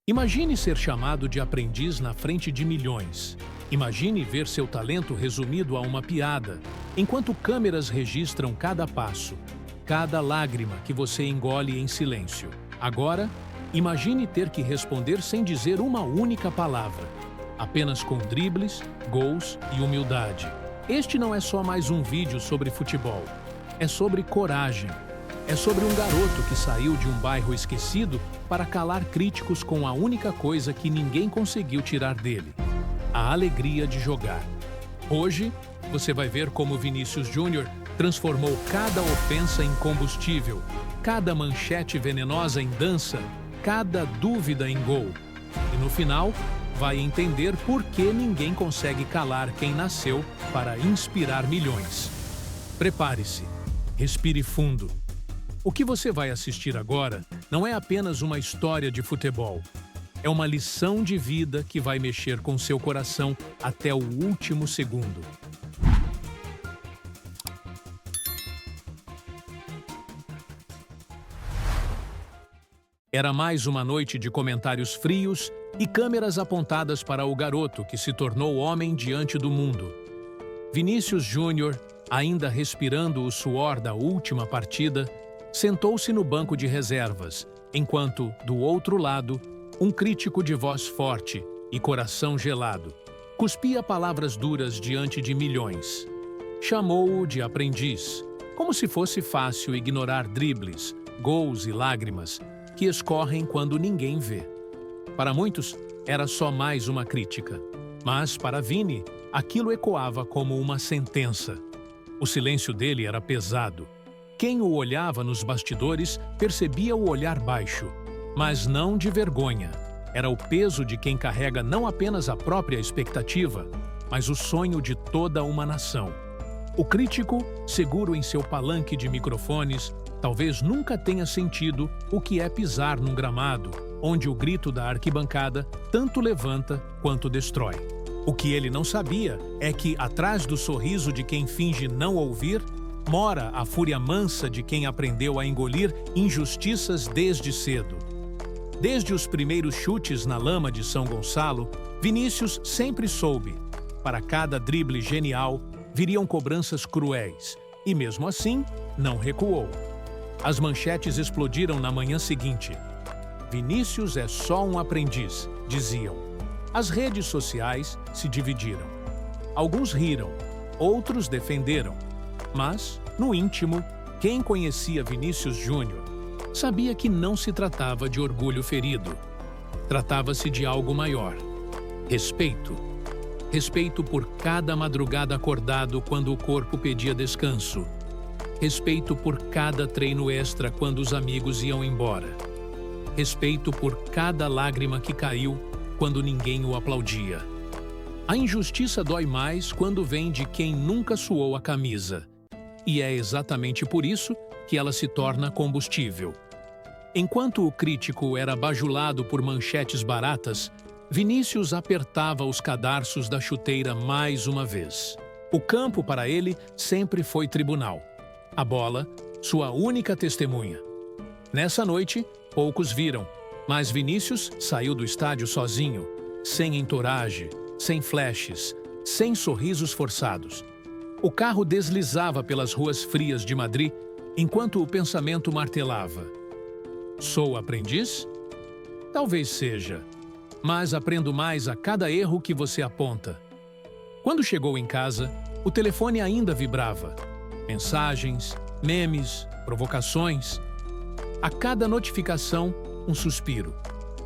Imagine ser chamado de aprendiz na frente de milhões. Imagine ver seu talento resumido a uma piada, enquanto câmeras registram cada passo, cada lágrima que você engole em silêncio. Agora, imagine ter que responder sem dizer uma única palavra, apenas com dribles, gols e humildade. Este não é só mais um vídeo sobre futebol, é sobre coragem. É sobre um garoto que saiu de um bairro esquecido para calar críticos com a única coisa que ninguém conseguiu tirar dele: a alegria de jogar. Hoje, você vai ver como Vinícius Júnior transformou cada ofensa em combustível, cada manchete venenosa em dança, cada dúvida em gol. E no final, vai entender por que ninguém consegue calar quem nasceu para inspirar milhões. Prepare-se, respire fundo. O que você vai assistir agora não é apenas uma história de futebol. É uma lição de vida que vai mexer com seu coração até o último segundo. Era mais uma noite de comentários frios e câmeras apontadas para o garoto que se tornou homem diante do mundo. Vinícius Júnior, ainda respirando o suor da última partida, sentou-se no banco de reservas, enquanto, do outro lado, um crítico de voz forte e coração gelado cuspia palavras duras diante de milhões. Chamou-o de aprendiz, como se fosse fácil ignorar dribles, gols e lágrimas que escorrem quando ninguém vê. Para muitos, era só mais uma crítica. Mas, para Vini, aquilo ecoava como uma sentença. O silêncio dele era pesado. Quem o olhava nos bastidores percebia o olhar baixo, mas não de vergonha. Era o peso de quem carrega não apenas a própria expectativa, mas o sonho de toda uma nação. O crítico, seguro em seu palanque de microfones, talvez nunca tenha sentido o que é pisar num gramado, onde o grito da arquibancada tanto levanta quanto destrói. O que ele não sabia é que, atrás do sorriso de quem finge não ouvir, mora a fúria mansa de quem aprendeu a engolir injustiças desde cedo. Desde os primeiros chutes na lama de São Gonçalo, Vinícius sempre soube: para cada drible genial, viriam cobranças cruéis, e mesmo assim, não recuou. As manchetes explodiram na manhã seguinte. Vinícius é só um aprendiz, diziam. As redes sociais se dividiram. Alguns riram, outros defenderam. Mas, no íntimo, quem conhecia Vinícius Júnior sabia que não se tratava de orgulho ferido. Tratava-se de algo maior: respeito. Respeito por cada madrugada acordado quando o corpo pedia descanso. Respeito por cada treino extra quando os amigos iam embora. Respeito por cada lágrima que caiu quando ninguém o aplaudia. A injustiça dói mais quando vem de quem nunca suou a camisa. E é exatamente por isso que ela se torna combustível. Enquanto o crítico era bajulado por manchetes baratas, Vinícius apertava os cadarços da chuteira mais uma vez. O campo para ele sempre foi tribunal. A bola, sua única testemunha. Nessa noite, poucos viram, mas Vinícius saiu do estádio sozinho, sem entourage, sem flashes, sem sorrisos forçados. O carro deslizava pelas ruas frias de Madrid, enquanto o pensamento martelava: sou aprendiz? Talvez seja, mas aprendo mais a cada erro que você aponta. Quando chegou em casa, o telefone ainda vibrava. Mensagens, memes, provocações. A cada notificação, um suspiro.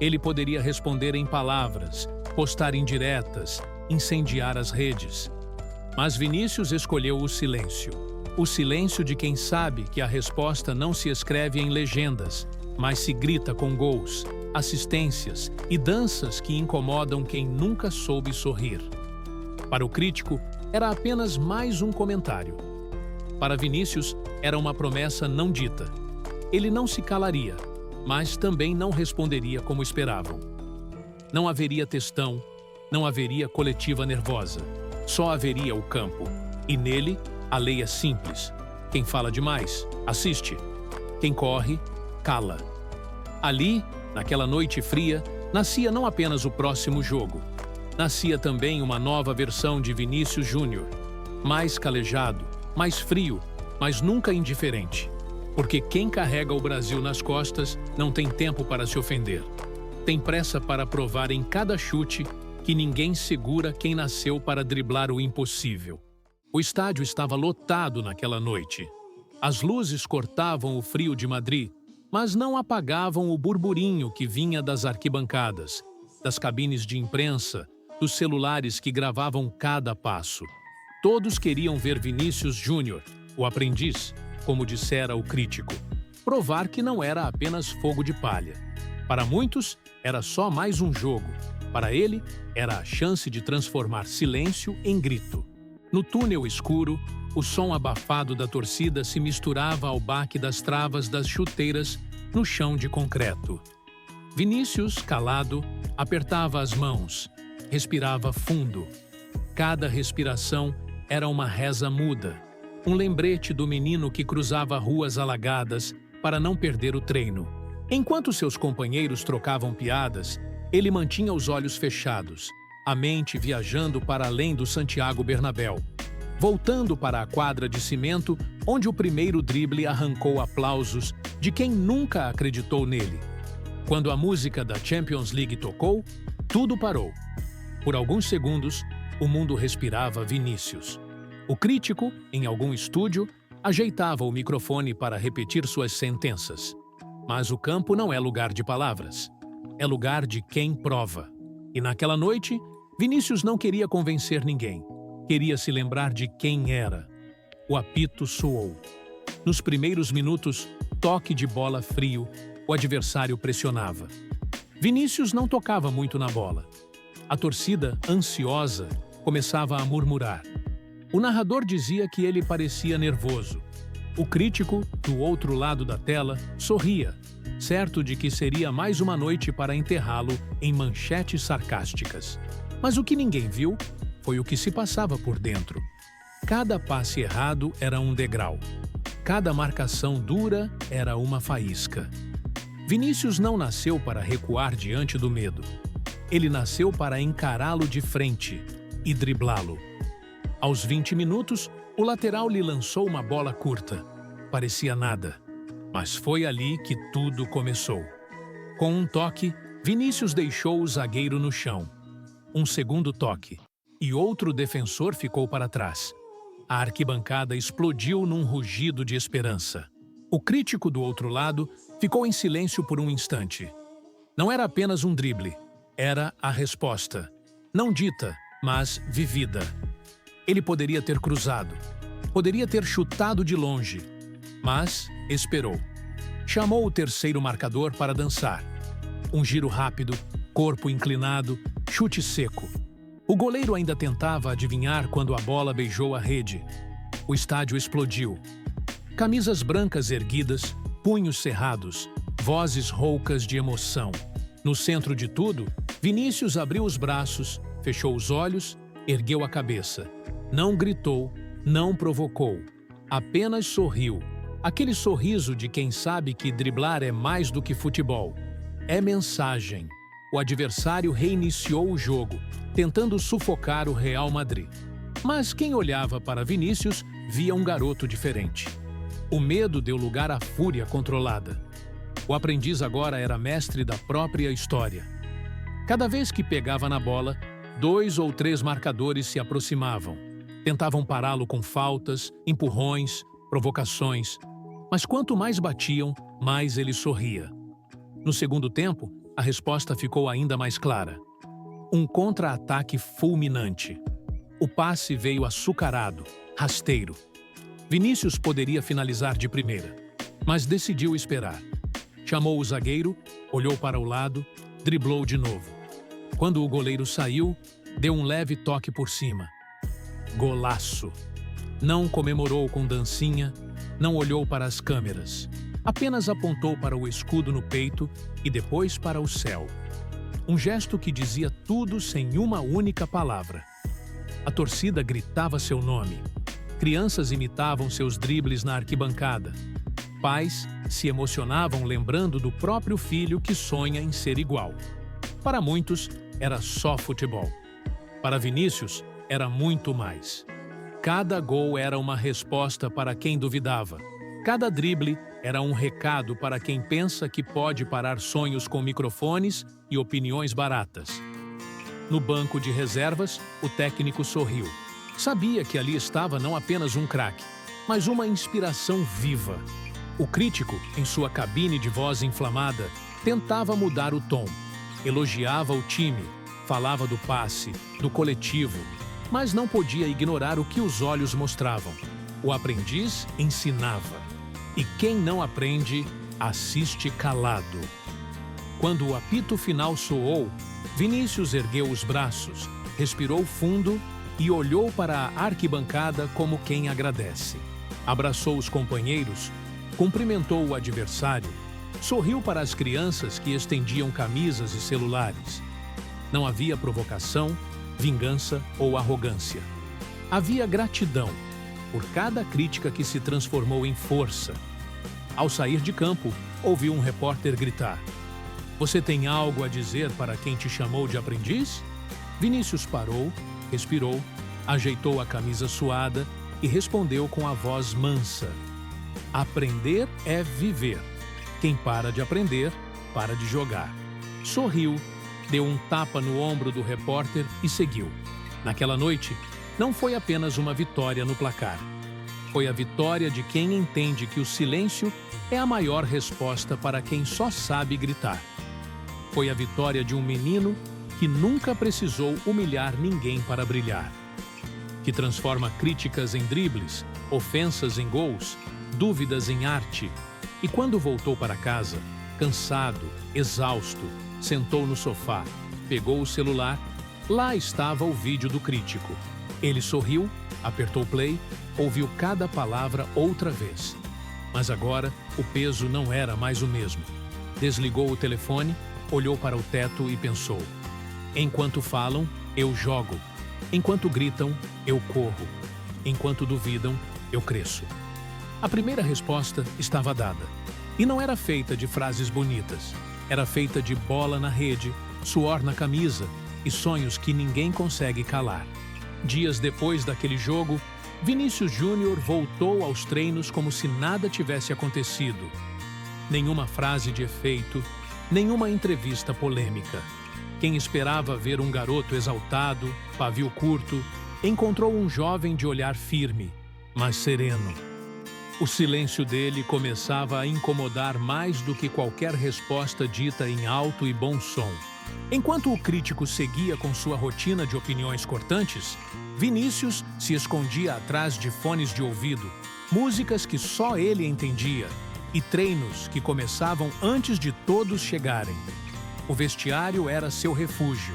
Ele poderia responder em palavras, postar indiretas, incendiar as redes. Mas Vinícius escolheu o silêncio de quem sabe que a resposta não se escreve em legendas, mas se grita com gols, assistências e danças que incomodam quem nunca soube sorrir. Para o crítico, era apenas mais um comentário. Para Vinícius, era uma promessa não dita. Ele não se calaria, mas também não responderia como esperavam. Não haveria textão, não haveria coletiva nervosa. Só haveria o campo, e nele a lei é simples: quem fala demais, assiste. Quem corre, cala. Ali, naquela noite fria, Nascia não apenas o próximo jogo, nascia também uma nova versão de Vinícius Júnior, mais calejado, mais frio, mas nunca indiferente. Porque quem carrega o Brasil nas costas não tem tempo para se ofender. Tem pressa para provar em cada chute que ninguém segura quem nasceu para driblar o impossível. O estádio estava lotado naquela noite. As luzes cortavam o frio de Madrid, mas não apagavam o burburinho que vinha das arquibancadas, das cabines de imprensa, dos celulares que gravavam cada passo. Todos queriam ver Vinícius Júnior, o aprendiz, como dissera o crítico, provar que não era apenas fogo de palha. Para muitos, era só mais um jogo. Para ele, era a chance de transformar silêncio em grito. No túnel escuro, o som abafado da torcida se misturava ao baque das travas das chuteiras no chão de concreto. Vinícius, calado, apertava as mãos, respirava fundo. Cada respiração era uma reza muda, um lembrete do menino que cruzava ruas alagadas para não perder o treino. Enquanto seus companheiros trocavam piadas, ele mantinha os olhos fechados, a mente viajando para além do Santiago Bernabéu, voltando para a quadra de cimento onde o primeiro drible arrancou aplausos de quem nunca acreditou nele. Quando a música da Champions League tocou, tudo parou. Por alguns segundos, o mundo respirava Vinícius. O crítico, em algum estúdio, ajeitava o microfone para repetir suas sentenças. Mas o campo não é lugar de palavras. É lugar de quem prova. E naquela noite, Vinícius não queria convencer ninguém. Queria se lembrar de quem era. O apito soou. Nos primeiros minutos, toque de bola frio, o adversário pressionava. Vinícius não tocava muito na bola. A torcida, ansiosa, começava a murmurar. O narrador dizia que ele parecia nervoso. O crítico, do outro lado da tela, sorria, certo de que seria mais uma noite para enterrá-lo em manchetes sarcásticas. Mas o que ninguém viu foi o que se passava por dentro. Cada passe errado era um degrau. Cada marcação dura era uma faísca. Vinícius não nasceu para recuar diante do medo. Ele nasceu para encará-lo de frente e driblá-lo. Aos 20 minutos, o lateral lhe lançou uma bola curta. Parecia nada, mas foi ali que tudo começou. Com um toque, Vinícius deixou o zagueiro no chão. Um segundo toque, e outro defensor ficou para trás. A arquibancada explodiu num rugido de esperança. O crítico do outro lado ficou em silêncio por um instante. Não era apenas um drible, era a resposta. Não dita, mas vivida. Ele poderia ter cruzado, poderia ter chutado de longe, mas esperou. Chamou o terceiro marcador para dançar. Um giro rápido, corpo inclinado, chute seco. O goleiro ainda tentava adivinhar quando a bola beijou a rede. O estádio explodiu. Camisas brancas erguidas, punhos cerrados, vozes roucas de emoção. No centro de tudo, Vinícius abriu os braços, fechou os olhos, ergueu a cabeça. Não gritou, não provocou. Apenas sorriu. Aquele sorriso de quem sabe que driblar é mais do que futebol. É mensagem. O adversário reiniciou o jogo, tentando sufocar o Real Madrid. Mas quem olhava para Vinícius via um garoto diferente. O medo deu lugar à fúria controlada. O aprendiz agora era mestre da própria história. Cada vez que pegava na bola, 2 ou 3 marcadores se aproximavam. Tentavam pará-lo com faltas, empurrões, provocações. Mas quanto mais batiam, mais ele sorria. No segundo tempo, a resposta ficou ainda mais clara. Um contra-ataque fulminante. O passe veio açucarado, rasteiro. Vinícius poderia finalizar de primeira, mas decidiu esperar. Chamou o zagueiro, olhou para o lado, driblou de novo. Quando o goleiro saiu, deu um leve toque por cima. Golaço! Não comemorou com dancinha, não olhou para as câmeras. Apenas apontou para o escudo no peito e depois para o céu. Um gesto que dizia tudo sem uma única palavra. A torcida gritava seu nome. Crianças imitavam seus dribles na arquibancada. Pais se emocionavam lembrando do próprio filho que sonha em ser igual. Para muitos, era só futebol. Para Vinícius, era muito mais. Cada gol era uma resposta para quem duvidava. Cada drible era um recado para quem pensa que pode parar sonhos com microfones e opiniões baratas. No banco de reservas, o técnico sorriu. Sabia que ali estava não apenas um craque, mas uma inspiração viva. O crítico, em sua cabine de voz inflamada, tentava mudar o tom. Elogiava o time, falava do passe, do coletivo, mas não podia ignorar o que os olhos mostravam. O aprendiz ensinava. E quem não aprende, assiste calado. Quando o apito final soou, Vinícius ergueu os braços, respirou fundo e olhou para a arquibancada como quem agradece. Abraçou os companheiros, cumprimentou o adversário, sorriu para as crianças que estendiam camisas e celulares. Não havia provocação, vingança ou arrogância. Havia gratidão por cada crítica que se transformou em força. Ao sair de campo, ouviu um repórter gritar: "Você tem algo a dizer para quem te chamou de aprendiz?" Vinícius parou, respirou, ajeitou a camisa suada e respondeu com a voz mansa: "Aprender é viver. Quem para de aprender, para de jogar." Sorriu, deu um tapa no ombro do repórter e seguiu. Naquela noite, não foi apenas uma vitória no placar. Foi a vitória de quem entende que o silêncio é a maior resposta para quem só sabe gritar. Foi a vitória de um menino que nunca precisou humilhar ninguém para brilhar. Que transforma críticas em dribles, ofensas em gols, dúvidas em arte. E quando voltou para casa, cansado, exausto, sentou no sofá, pegou o celular. Lá estava o vídeo do crítico. Ele sorriu, apertou play, ouviu cada palavra outra vez. Mas agora, o peso não era mais o mesmo. Desligou o telefone, olhou para o teto e pensou: enquanto falam, eu jogo. Enquanto gritam, eu corro. Enquanto duvidam, eu cresço. A primeira resposta estava dada. E não era feita de frases bonitas. Era feita de bola na rede, suor na camisa e sonhos que ninguém consegue calar. Dias depois daquele jogo, Vinícius Júnior voltou aos treinos como se nada tivesse acontecido. Nenhuma frase de efeito, nenhuma entrevista polêmica. Quem esperava ver um garoto exaltado, pavio curto, encontrou um jovem de olhar firme, mas sereno. O silêncio dele começava a incomodar mais do que qualquer resposta dita em alto e bom som. Enquanto o crítico seguia com sua rotina de opiniões cortantes, Vinícius se escondia atrás de fones de ouvido, músicas que só ele entendia e treinos que começavam antes de todos chegarem. O vestiário era seu refúgio.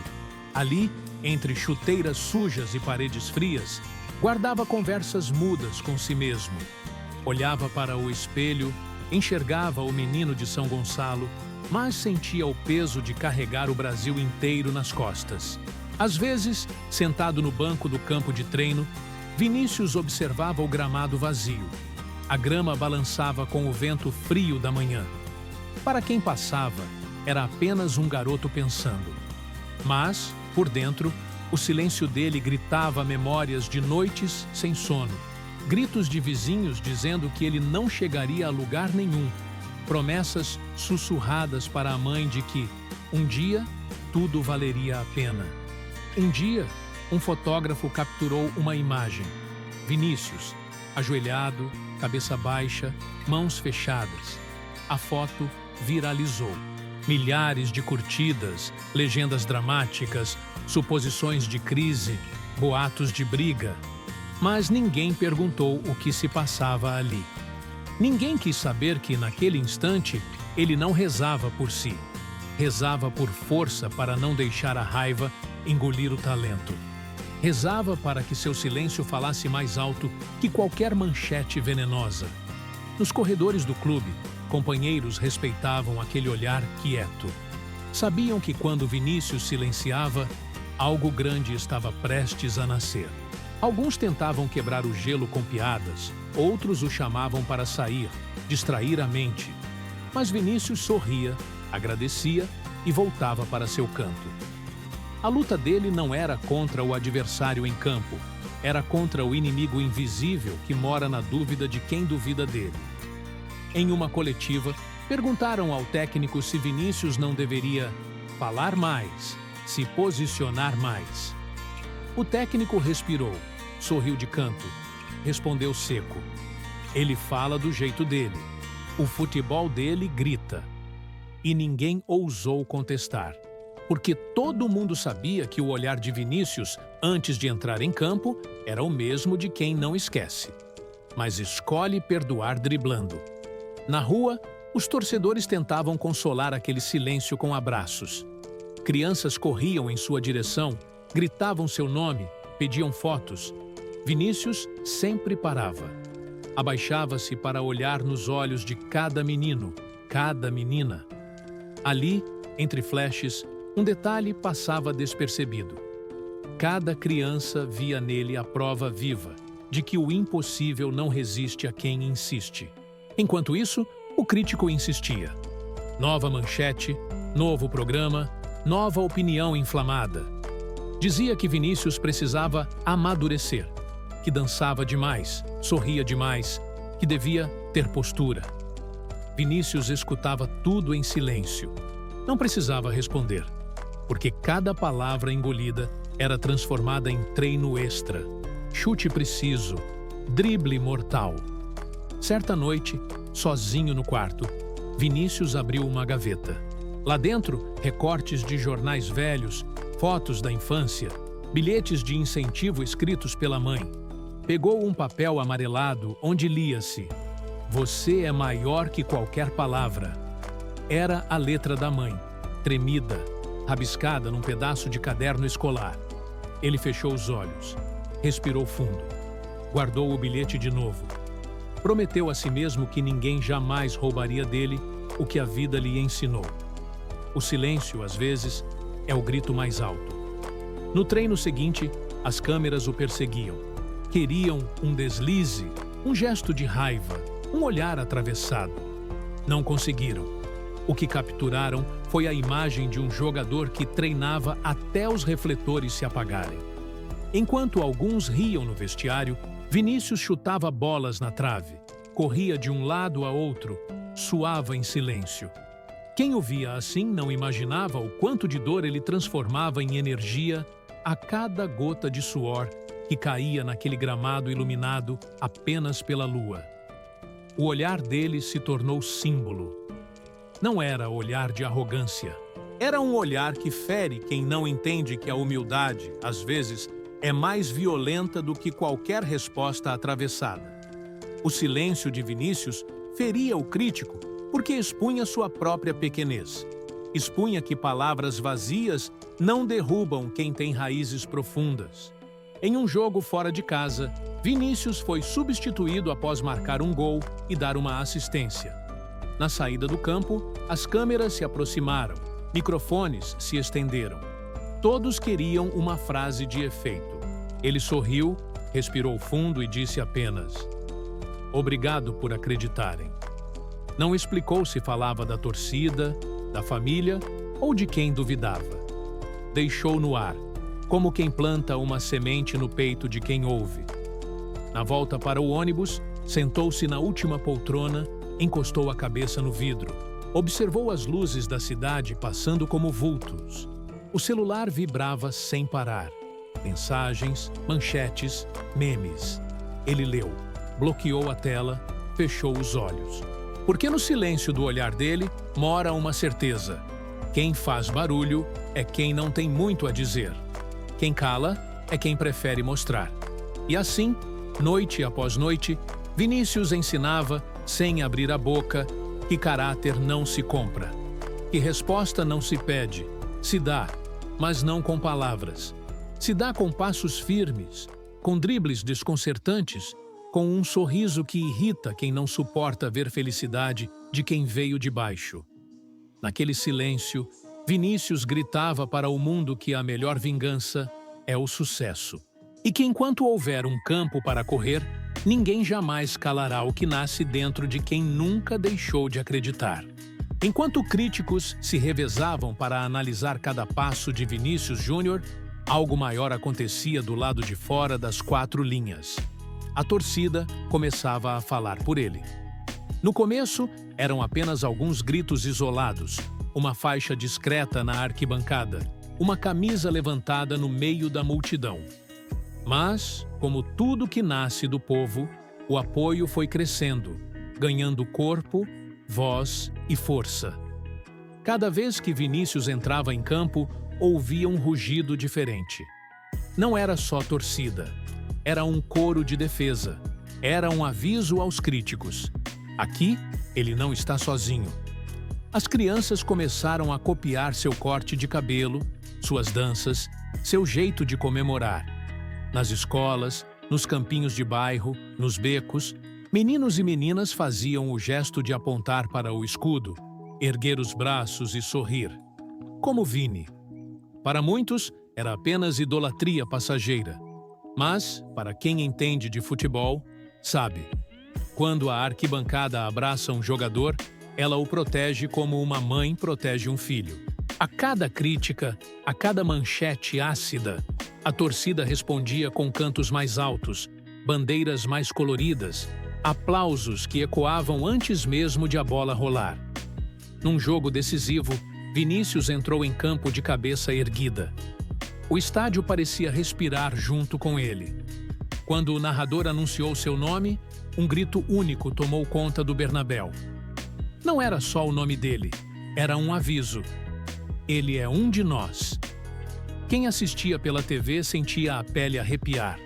Ali, entre chuteiras sujas e paredes frias, guardava conversas mudas com si mesmo. Olhava para o espelho, enxergava o menino de São Gonçalo, mas sentia o peso de carregar o Brasil inteiro nas costas. Às vezes, sentado no banco do campo de treino, Vinícius observava o gramado vazio. A grama balançava com o vento frio da manhã. Para quem passava, era apenas um garoto pensando. Mas, por dentro, o silêncio dele gritava memórias de noites sem sono. Gritos de vizinhos dizendo que ele não chegaria a lugar nenhum. Promessas sussurradas para a mãe de que, um dia, tudo valeria a pena. Um dia, um fotógrafo capturou uma imagem. Vinícius, ajoelhado, cabeça baixa, mãos fechadas. A foto viralizou. Milhares de curtidas, legendas dramáticas, suposições de crise, boatos de briga. Mas ninguém perguntou o que se passava ali. Ninguém quis saber que, naquele instante, ele não rezava por si. Rezava por força para não deixar a raiva engolir o talento. Rezava para que seu silêncio falasse mais alto que qualquer manchete venenosa. Nos corredores do clube, companheiros respeitavam aquele olhar quieto. Sabiam que quando Vinícius silenciava, algo grande estava prestes a nascer. Alguns tentavam quebrar o gelo com piadas, outros o chamavam para sair, distrair a mente. Mas Vinícius sorria, agradecia e voltava para seu canto. A luta dele não era contra o adversário em campo, era contra o inimigo invisível que mora na dúvida de quem duvida dele. Em uma coletiva, perguntaram ao técnico se Vinícius não deveria falar mais, se posicionar mais. O técnico respirou, sorriu de canto, respondeu seco. Ele fala do jeito dele. O futebol dele grita. E ninguém ousou contestar, porque todo mundo sabia que o olhar de Vinícius, antes de entrar em campo, era o mesmo de quem não esquece, mas escolhe perdoar driblando. Na rua, os torcedores tentavam consolar aquele silêncio com abraços. Crianças corriam em sua direção, gritavam seu nome, pediam fotos. Vinícius sempre parava. Abaixava-se para olhar nos olhos de cada menino, cada menina. Ali, entre flashes, um detalhe passava despercebido. Cada criança via nele a prova viva de que o impossível não resiste a quem insiste. Enquanto isso, o crítico insistia. Nova manchete, novo programa, nova opinião inflamada. Dizia que Vinícius precisava amadurecer, que dançava demais, sorria demais, que devia ter postura. Vinícius escutava tudo em silêncio. Não precisava responder, porque cada palavra engolida era transformada em treino extra, chute preciso, drible mortal. Certa noite, sozinho no quarto, Vinícius abriu uma gaveta. Lá dentro, recortes de jornais velhos, fotos da infância, bilhetes de incentivo escritos pela mãe. Pegou um papel amarelado onde lia-se: "Você é maior que qualquer palavra." Era a letra da mãe, tremida, rabiscada num pedaço de caderno escolar. Ele fechou os olhos, respirou fundo, guardou o bilhete de novo. Prometeu a si mesmo que ninguém jamais roubaria dele o que a vida lhe ensinou. O silêncio, às vezes, é o grito mais alto. No treino seguinte, as câmeras o perseguiam. Queriam um deslize, um gesto de raiva, um olhar atravessado. Não conseguiram. O que capturaram foi a imagem de um jogador que treinava até os refletores se apagarem. Enquanto alguns riam no vestiário, Vinícius chutava bolas na trave, corria de um lado a outro, suava em silêncio. Quem o via assim não imaginava o quanto de dor ele transformava em energia a cada gota de suor que caía naquele gramado iluminado apenas pela lua. O olhar dele se tornou símbolo. Não era olhar de arrogância. Era um olhar que fere quem não entende que a humildade, às vezes, é mais violenta do que qualquer resposta atravessada. O silêncio de Vinícius feria o crítico porque expunha sua própria pequenez. Expunha que palavras vazias não derrubam quem tem raízes profundas. Em um jogo fora de casa, Vinícius foi substituído após marcar um gol e dar uma assistência. Na saída do campo, as câmeras se aproximaram, microfones se estenderam. Todos queriam uma frase de efeito. Ele sorriu, respirou fundo e disse apenas: "Obrigado por acreditarem." Não explicou se falava da torcida, da família ou de quem duvidava. Deixou no ar, como quem planta uma semente no peito de quem ouve. Na volta para o ônibus, sentou-se na última poltrona, encostou a cabeça no vidro, observou as luzes da cidade passando como vultos. O celular vibrava sem parar. Mensagens, manchetes, memes. Ele leu, bloqueou a tela, fechou os olhos. Porque no silêncio do olhar dele mora uma certeza: quem faz barulho é quem não tem muito a dizer. Quem cala é quem prefere mostrar. E assim, noite após noite, Vinícius ensinava, sem abrir a boca, que caráter não se compra, que resposta não se pede, se dá, mas não com palavras. Se dá com passos firmes, com dribles desconcertantes, com um sorriso que irrita quem não suporta ver felicidade de quem veio de baixo. Naquele silêncio, Vinícius gritava para o mundo que a melhor vingança é o sucesso. E que enquanto houver um campo para correr, ninguém jamais calará o que nasce dentro de quem nunca deixou de acreditar. Enquanto críticos se revezavam para analisar cada passo de Vinícius Júnior, algo maior acontecia do lado de fora das 4 linhas. A torcida começava a falar por ele. No começo, eram apenas alguns gritos isolados, uma faixa discreta na arquibancada, uma camisa levantada no meio da multidão. Mas, como tudo que nasce do povo, o apoio foi crescendo, ganhando corpo, voz e força. Cada vez que Vinícius entrava em campo, ouvia um rugido diferente. Não era só torcida, era um coro de defesa, era um aviso aos críticos. Aqui, ele não está sozinho. As crianças começaram a copiar seu corte de cabelo, suas danças, seu jeito de comemorar. Nas escolas, nos campinhos de bairro, nos becos, meninos e meninas faziam o gesto de apontar para o escudo, erguer os braços e sorrir. Como Vini. Para muitos, era apenas idolatria passageira. Mas, para quem entende de futebol, sabe. Quando a arquibancada abraça um jogador, ela o protege como uma mãe protege um filho. A cada crítica, a cada manchete ácida, a torcida respondia com cantos mais altos, bandeiras mais coloridas, aplausos que ecoavam antes mesmo de a bola rolar. Num jogo decisivo, Vinícius entrou em campo de cabeça erguida. O estádio parecia respirar junto com ele. Quando o narrador anunciou seu nome, um grito único tomou conta do Bernabéu. Não era só o nome dele, era um aviso. Ele é um de nós. Quem assistia pela TV sentia a pele arrepiar.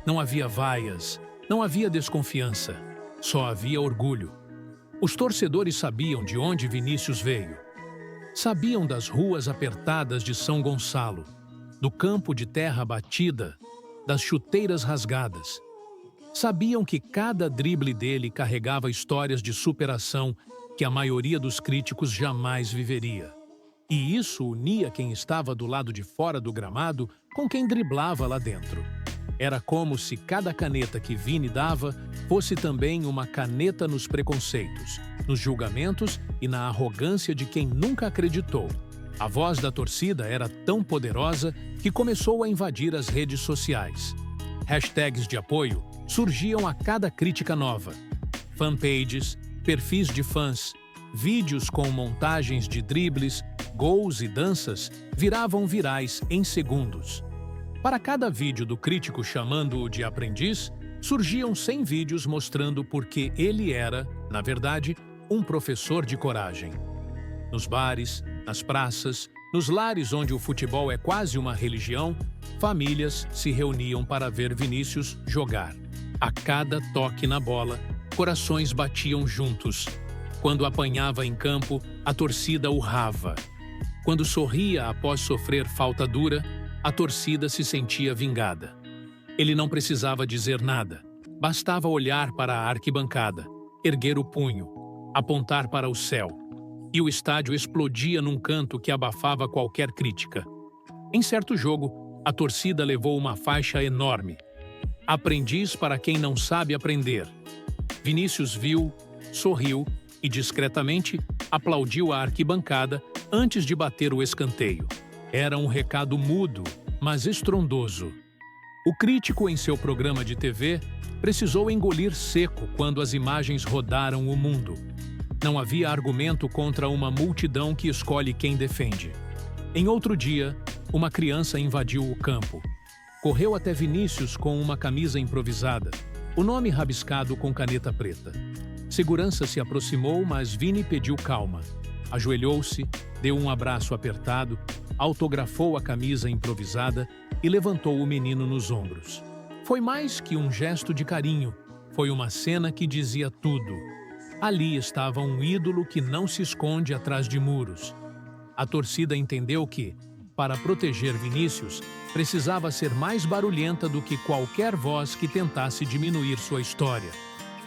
Não havia vaias, não havia desconfiança, só havia orgulho. Os torcedores sabiam de onde Vinícius veio. Sabiam das ruas apertadas de São Gonçalo, do campo de terra batida, das chuteiras rasgadas. Sabiam que cada drible dele carregava histórias de superação que a maioria dos críticos jamais viveria. E isso unia quem estava do lado de fora do gramado com quem driblava lá dentro. Era como se cada caneta que Vini dava fosse também uma caneta nos preconceitos, nos julgamentos e na arrogância de quem nunca acreditou. A voz da torcida era tão poderosa que começou a invadir as redes sociais. Hashtags de apoio surgiam a cada crítica nova. Fanpages, perfis de fãs, vídeos com montagens de dribles, gols e danças viravam virais em segundos. Para cada vídeo do crítico chamando-o de aprendiz, surgiam 100 vídeos mostrando por que ele era, na verdade, um professor de coragem. Nos bares, nas praças, nos lares onde o futebol é quase uma religião, famílias se reuniam para ver Vinícius jogar. A cada toque na bola, corações batiam juntos. Quando apanhava em campo, a torcida urrava. Quando sorria após sofrer falta dura, a torcida se sentia vingada. Ele não precisava dizer nada. Bastava olhar para a arquibancada, erguer o punho, apontar para o céu. E o estádio explodia num canto que abafava qualquer crítica. Em certo jogo, a torcida levou uma faixa enorme. Aprendiz para quem não sabe aprender. Vinícius viu, sorriu e discretamente aplaudiu a arquibancada antes de bater o escanteio. Era um recado mudo, mas estrondoso. O crítico, em seu programa de TV, precisou engolir seco quando as imagens rodaram o mundo. Não havia argumento contra uma multidão que escolhe quem defende. Em outro dia, uma criança invadiu o campo. Correu até Vinícius com uma camisa improvisada, o nome rabiscado com caneta preta. Segurança se aproximou, mas Vini pediu calma. Ajoelhou-se, deu um abraço apertado, autografou a camisa improvisada e levantou o menino nos ombros. Foi mais que um gesto de carinho, foi uma cena que dizia tudo. Ali estava um ídolo que não se esconde atrás de muros. A torcida entendeu que, para proteger Vinícius, precisava ser mais barulhenta do que qualquer voz que tentasse diminuir sua história.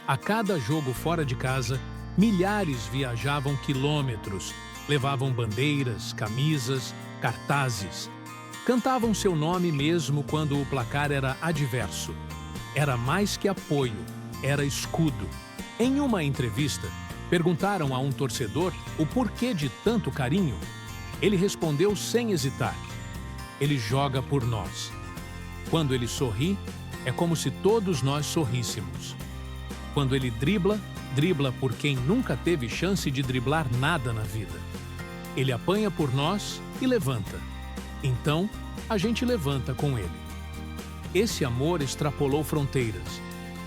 A cada jogo fora de casa, milhares viajavam quilômetros, levavam bandeiras, camisas, cartazes. Cantavam seu nome mesmo quando o placar era adverso. Era mais que apoio, era escudo. Em uma entrevista, Perguntaram a um torcedor o porquê de tanto carinho. Ele respondeu sem hesitar: ele joga por nós. Quando ele sorri, é como se todos nós sorríssemos. Quando ele dribla, dribla por quem nunca teve chance de driblar nada na vida. Ele apanha por nós e levanta. Então, a gente levanta com ele. Esse amor extrapolou fronteiras.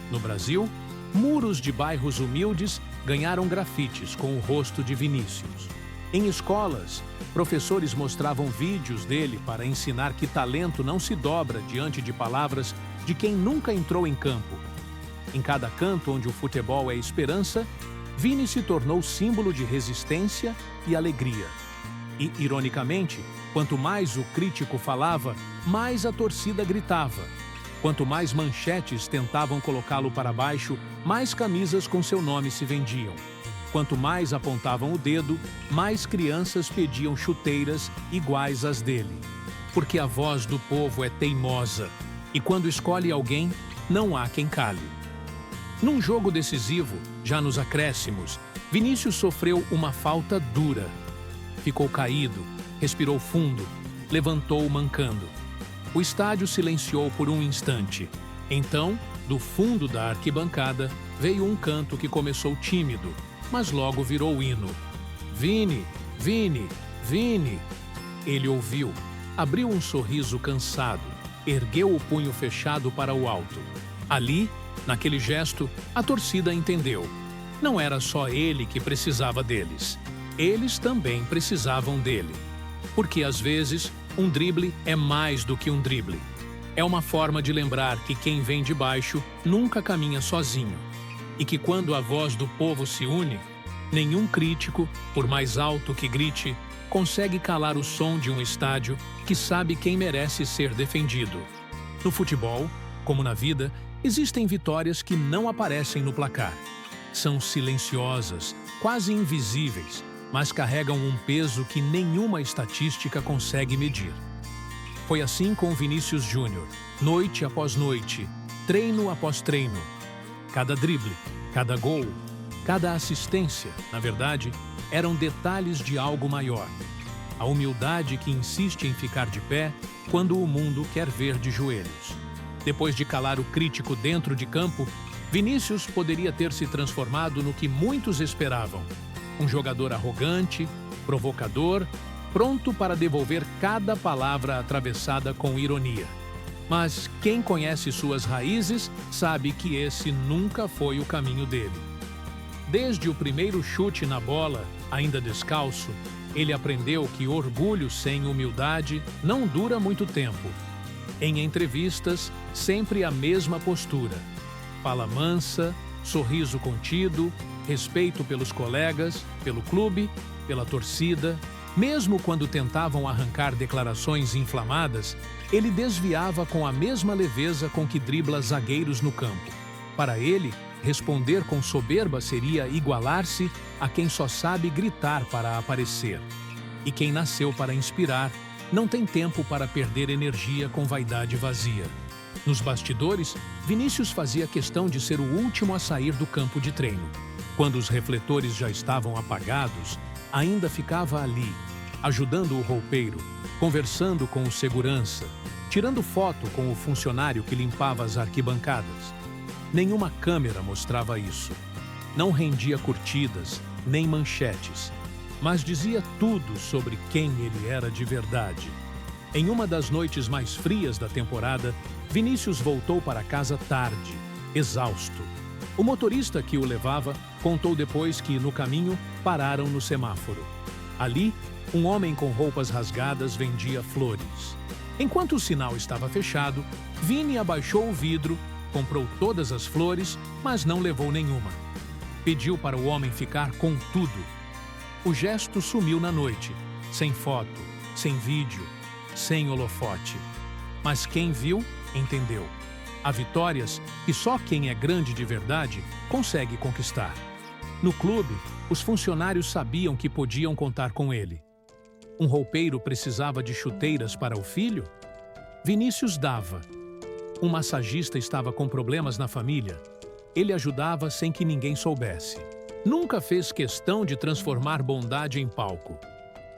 No Brasil, muros de bairros humildes ganharam grafites com o rosto de Vinícius. Em escolas, professores mostravam vídeos dele para ensinar que talento não se dobra diante de palavras de quem nunca entrou em campo. Em cada canto onde o futebol é esperança, Vini se tornou símbolo de resistência e alegria. E, ironicamente, quanto mais o crítico falava, mais a torcida gritava. Quanto mais manchetes tentavam colocá-lo para baixo, mais camisas com seu nome se vendiam. Quanto mais apontavam o dedo, mais crianças pediam chuteiras iguais às dele. Porque a voz do povo é teimosa, e quando escolhe alguém, não há quem cale. Num jogo decisivo, já nos acréscimos, Vinícius sofreu uma falta dura. Ficou caído, respirou fundo, levantou mancando. O estádio silenciou por um instante. Então, do fundo da arquibancada, veio um canto que começou tímido, mas logo virou hino. Vini, Vini, Vini. Ele ouviu, abriu um sorriso cansado, ergueu o punho fechado para o alto. Ali, naquele gesto, a torcida entendeu. Não era só ele que precisava deles. Eles também precisavam dele. Porque, às vezes, um drible é mais do que um drible. É uma forma de lembrar que quem vem de baixo nunca caminha sozinho. E que quando a voz do povo se une, nenhum crítico, por mais alto que grite, consegue calar o som de um estádio que sabe quem merece ser defendido. No futebol, como na vida, existem vitórias que não aparecem no placar. São silenciosas, quase invisíveis, mas carregam um peso que nenhuma estatística consegue medir. Foi assim com Vinícius Júnior, noite após noite, treino após treino. Cada drible, cada gol, cada assistência, na verdade, eram detalhes de algo maior. A humildade que insiste em ficar de pé quando o mundo quer ver de joelhos. Depois de calar o crítico dentro de campo, Vinícius poderia ter se transformado no que muitos esperavam. Um jogador arrogante, provocador, pronto para devolver cada palavra atravessada com ironia. Mas quem conhece suas raízes sabe que esse nunca foi o caminho dele. Desde o primeiro chute na bola, ainda descalço, ele aprendeu que orgulho sem humildade não dura muito tempo. Em entrevistas, sempre a mesma postura. Fala mansa, sorriso contido, respeito pelos colegas, pelo clube, pela torcida. Mesmo quando tentavam arrancar declarações inflamadas, ele desviava com a mesma leveza com que dribla zagueiros no campo. Para ele, responder com soberba seria igualar-se a quem só sabe gritar para aparecer. E quem nasceu para inspirar não tem tempo para perder energia com vaidade vazia. Nos bastidores, Vinícius fazia questão de ser o último a sair do campo de treino. Quando os refletores já estavam apagados, ainda ficava ali, ajudando o roupeiro, conversando com o segurança, tirando foto com o funcionário que limpava as arquibancadas. Nenhuma câmera mostrava isso. Não rendia curtidas, nem manchetes, mas dizia tudo sobre quem ele era de verdade. Em uma das noites mais frias da temporada, Vinícius voltou para casa tarde, exausto. O motorista que o levava contou depois que, no caminho, pararam no semáforo. Ali, um homem com roupas rasgadas vendia flores. Enquanto o sinal estava fechado, Vini abaixou o vidro, comprou todas as flores, mas não levou nenhuma. Pediu para o homem ficar com tudo. O gesto sumiu na noite, sem foto, sem vídeo, sem holofote. Mas quem viu, entendeu. Há vitórias que só quem é grande de verdade consegue conquistar. No clube, os funcionários sabiam que podiam contar com ele. Um roupeiro precisava de chuteiras para o filho? Vinícius dava. Um massagista estava com problemas na família? Ele ajudava sem que ninguém soubesse. nunca fez questão de transformar bondade em palco,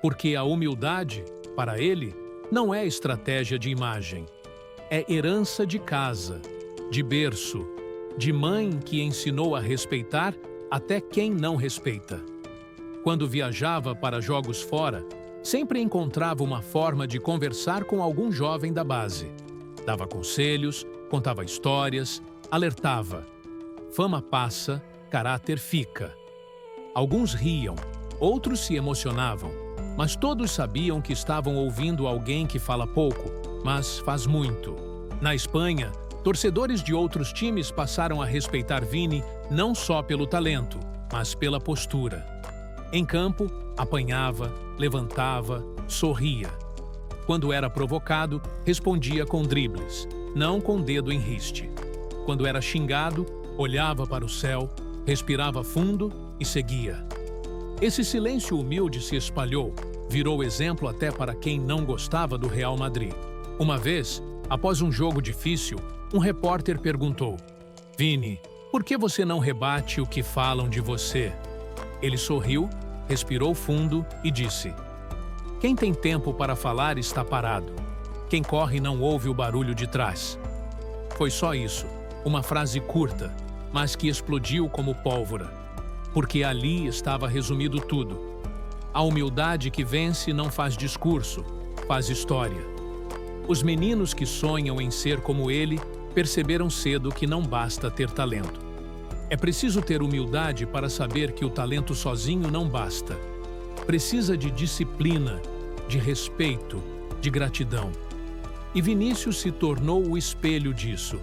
porque a humildade, para ele, não é estratégia de imagem. É herança de casa, de berço, de mãe que ensinou a respeitar até quem não respeita. Quando viajava para jogos fora, sempre encontrava uma forma de conversar com algum jovem da base. Dava conselhos, contava histórias, alertava. Fama passa, caráter fica. Alguns riam, outros se emocionavam, mas todos sabiam que estavam ouvindo alguém que fala pouco, mas faz muito. Na Espanha, torcedores de outros times passaram a respeitar Vini não só pelo talento, mas pela postura. Em campo, apanhava, levantava, sorria. Quando era provocado, respondia com dribles, não com dedo em riste. Quando era xingado, olhava para o céu, respirava fundo e seguia. Esse silêncio humilde se espalhou, virou exemplo até para quem não gostava do Real Madrid. Uma vez, após um jogo difícil, um repórter perguntou: "Vini, por que você não rebate o que falam de você?" Ele sorriu, respirou fundo e disse: "Quem tem tempo para falar está parado. Quem corre não ouve o barulho de trás." Foi só isso, uma frase curta, mas que explodiu como pólvora, porque ali estava resumido tudo. A humildade que vence não faz discurso, faz história. Os meninos que sonham em ser como ele perceberam cedo que não basta ter talento. É preciso ter humildade para saber que o talento sozinho não basta. Precisa de disciplina, de respeito, de gratidão. E Vinícius se tornou o espelho disso.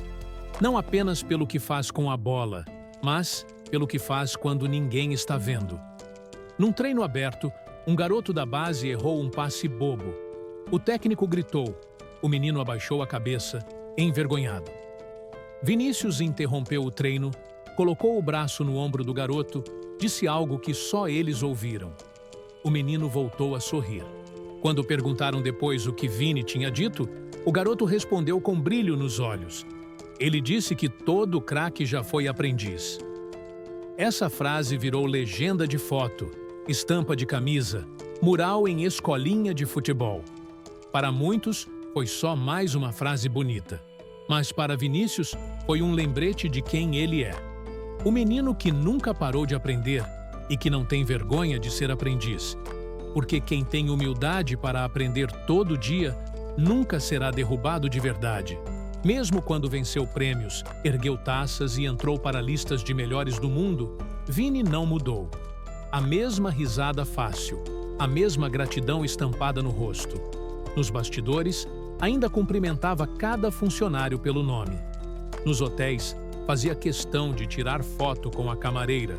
Não apenas pelo que faz com a bola, mas pelo que faz quando ninguém está vendo. Num treino aberto, um garoto da base errou um passe bobo. O técnico gritou. O menino abaixou a cabeça, envergonhado. Vinícius interrompeu o treino, colocou o braço no ombro do garoto, disse algo que só eles ouviram. O menino voltou a sorrir. Quando perguntaram depois o que Vini tinha dito, o garoto respondeu com brilho nos olhos. Ele disse que todo craque já foi aprendiz. Essa frase virou legenda de foto, estampa de camisa, mural em escolinha de futebol. Para muitos, foi só mais uma frase bonita. Mas para Vinícius, foi um lembrete de quem ele é. O menino que nunca parou de aprender e que não tem vergonha de ser aprendiz. Porque quem tem humildade para aprender todo dia nunca será derrubado de verdade. Mesmo quando venceu prêmios, ergueu taças e entrou para listas de melhores do mundo, Vini não mudou. A mesma risada fácil, a mesma gratidão estampada no rosto. Nos bastidores, ainda cumprimentava cada funcionário pelo nome. Nos hotéis, fazia questão de tirar foto com a camareira,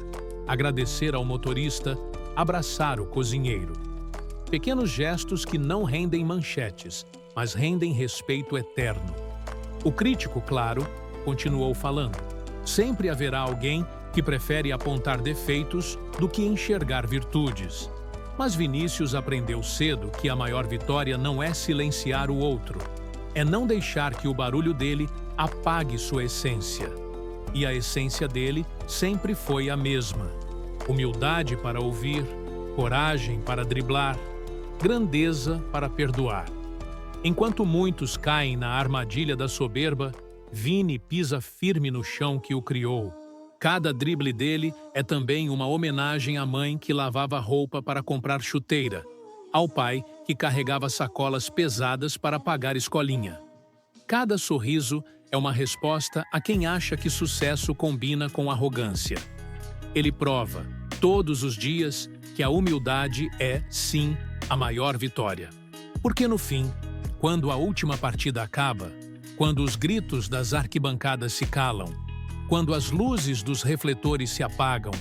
agradecer ao motorista, abraçar o cozinheiro. Pequenos gestos que não rendem manchetes, mas rendem respeito eterno. O crítico, claro, continuou falando. Sempre haverá alguém que prefere apontar defeitos do que enxergar virtudes. Mas Vinícius aprendeu cedo que a maior vitória não é silenciar o outro, é não deixar que o barulho dele apague sua essência. E a essência dele sempre foi a mesma: humildade para ouvir, coragem para driblar, grandeza para perdoar. Enquanto muitos caem na armadilha da soberba, Vini pisa firme no chão que o criou. Cada drible dele é também uma homenagem à mãe que lavava roupa para comprar chuteira, ao pai que carregava sacolas pesadas para pagar escolinha. Cada sorriso é uma resposta a quem acha que sucesso combina com arrogância. Ele prova, todos os dias, que a humildade é, sim, a maior vitória. Porque no fim, quando a última partida acaba, quando os gritos das arquibancadas se calam, quando as luzes dos refletores se apagam,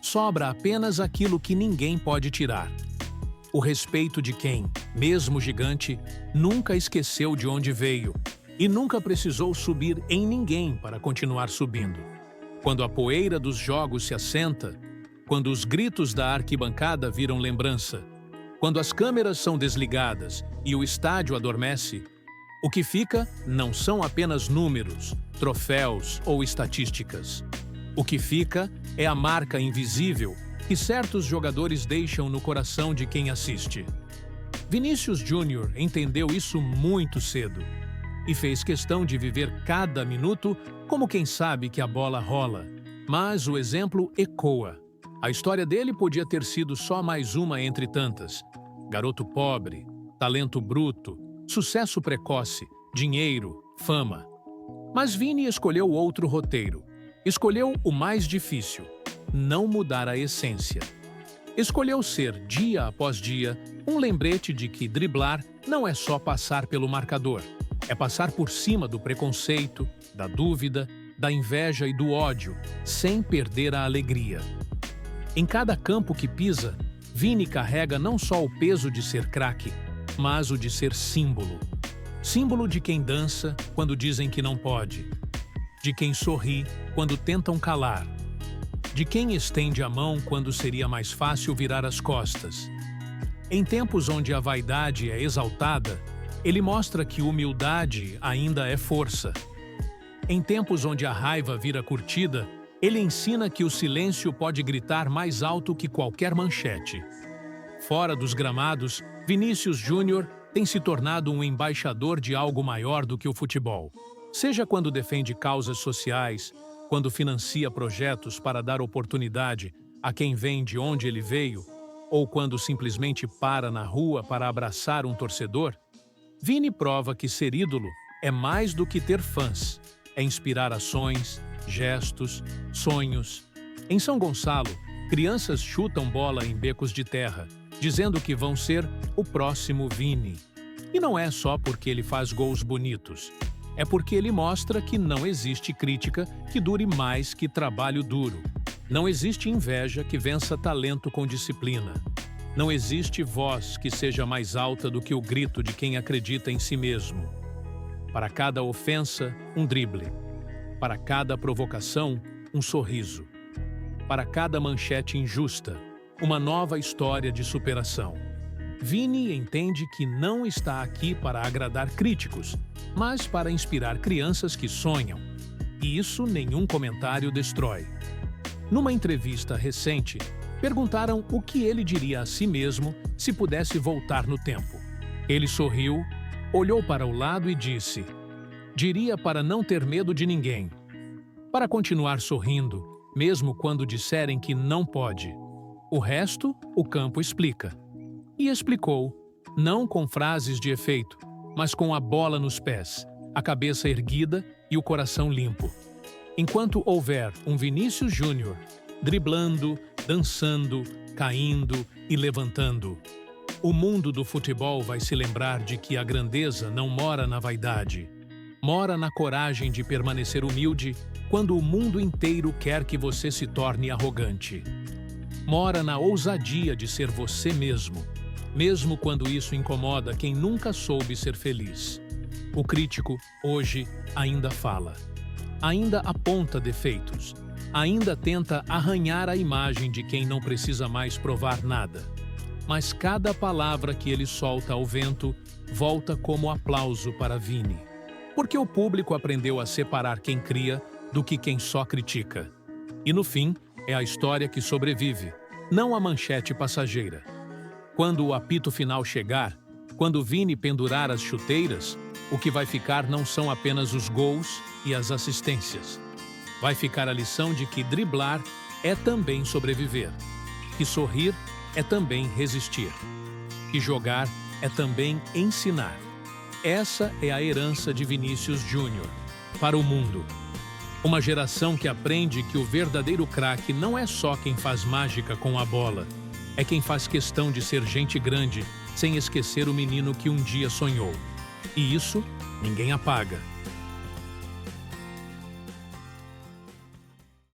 sobra apenas aquilo que ninguém pode tirar. O respeito de quem, mesmo gigante, nunca esqueceu de onde veio e nunca precisou subir em ninguém para continuar subindo. Quando a poeira dos jogos se assenta, quando os gritos da arquibancada viram lembrança, quando as câmeras são desligadas e o estádio adormece, o que fica não são apenas números, troféus ou estatísticas. O que fica é a marca invisível que certos jogadores deixam no coração de quem assiste. Vinícius Júnior entendeu isso muito cedo e fez questão de viver cada minuto como quem sabe que a bola rola. Mas o exemplo ecoa. A história dele podia ter sido só mais uma entre tantas. Garoto pobre, talento bruto, sucesso precoce, dinheiro, fama. Mas Vini escolheu outro roteiro. Escolheu o mais difícil: não mudar a essência. Escolheu ser, dia após dia, um lembrete de que driblar não é só passar pelo marcador. É passar por cima do preconceito, da dúvida, da inveja e do ódio, sem perder a alegria. Em cada campo que pisa, Vini carrega não só o peso de ser craque, mas o de ser símbolo. Símbolo de quem dança quando dizem que não pode, de quem sorri quando tentam calar, de quem estende a mão quando seria mais fácil virar as costas. Em tempos onde a vaidade é exaltada, ele mostra que humildade ainda é força. Em tempos onde a raiva vira curtida, ele ensina que o silêncio pode gritar mais alto que qualquer manchete. Fora dos gramados, Vinícius Júnior tem se tornado um embaixador de algo maior do que o futebol. Seja quando defende causas sociais, quando financia projetos para dar oportunidade a quem vem de onde ele veio, ou quando simplesmente para na rua para abraçar um torcedor, Vini prova que ser ídolo é mais do que ter fãs, é inspirar ações, gestos, sonhos. Em São Gonçalo, crianças chutam bola em becos de terra, dizendo que vão ser o próximo Vini. E não é só porque ele faz gols bonitos. É porque ele mostra que não existe crítica que dure mais que trabalho duro. Não existe inveja que vença talento com disciplina. Não existe voz que seja mais alta do que o grito de quem acredita em si mesmo. Para cada ofensa, um drible. Para cada provocação, um sorriso. Para cada manchete injusta, uma nova história de superação. Vini entende que não está aqui para agradar críticos, mas para inspirar crianças que sonham. E isso nenhum comentário destrói. Numa entrevista recente, perguntaram o que ele diria a si mesmo se pudesse voltar no tempo. Ele sorriu, olhou para o lado e disse: diria para não ter medo de ninguém. Para continuar sorrindo, mesmo quando disserem que não pode. O resto, o campo explica. E explicou, não com frases de efeito, mas com a bola nos pés, a cabeça erguida e o coração limpo. Enquanto houver um Vinícius Júnior driblando, dançando, caindo e levantando, o mundo do futebol vai se lembrar de que a grandeza não mora na vaidade, mora na coragem de permanecer humilde quando o mundo inteiro quer que você se torne arrogante. Mora na ousadia de ser você mesmo, mesmo quando isso incomoda quem nunca soube ser feliz. O crítico, hoje, ainda fala. Ainda aponta defeitos. Ainda tenta arranhar a imagem de quem não precisa mais provar nada. Mas cada palavra que ele solta ao vento volta como aplauso para Vini. Porque o público aprendeu a separar quem cria do que quem só critica. E no fim, é a história que sobrevive, não a manchete passageira. Quando o apito final chegar, quando Vini pendurar as chuteiras, o que vai ficar não são apenas os gols e as assistências. Vai ficar a lição de que driblar é também sobreviver, que sorrir é também resistir, que jogar é também ensinar. Essa é a herança de Vinícius Júnior para o mundo. Uma geração que aprende que o verdadeiro craque não é só quem faz mágica com a bola, é quem faz questão de ser gente grande sem esquecer o menino que um dia sonhou. E isso ninguém apaga.